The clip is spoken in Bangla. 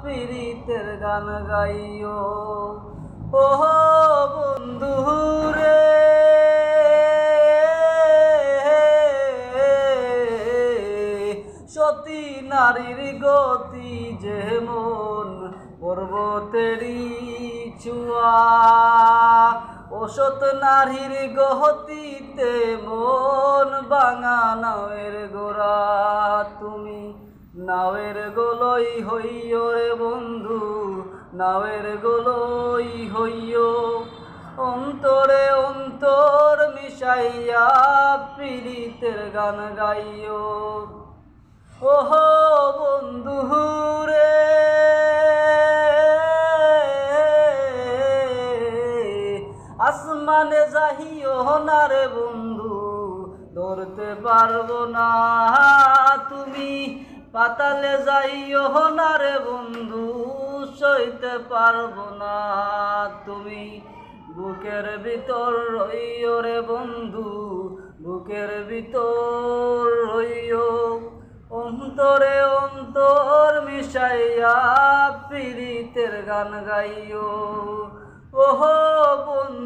পীড়িতের গান গাইও। ও বন্ধু রে, সতী নারীর গতি যেমন পর্বতেরই চূড়া, অসৎ নারীর গতিতে মন ভাঙা নাওয়ের গোড়া। তুমি নাওয়ের গোলই হইও রে বন্ধু, নাওয়ের গোলই হইও। অন্তরে অন্তর মিশাইয়া পীড়িতের গান গাইও। ওহ বন্ধু রে, আসমানে যাইও না রে বন্ধু, ধরতে পারবো না। তুমি পাতালে যাইও না রে বন্ধু, সইতে পারবো না। তুমি বুকের ভিতর রইও রে বন্ধু, বুকের ভিতর রইও। অন্তরে অন্তর মিশাইয়া পীড়িতের গান গাইও। ওহ বন্ধু।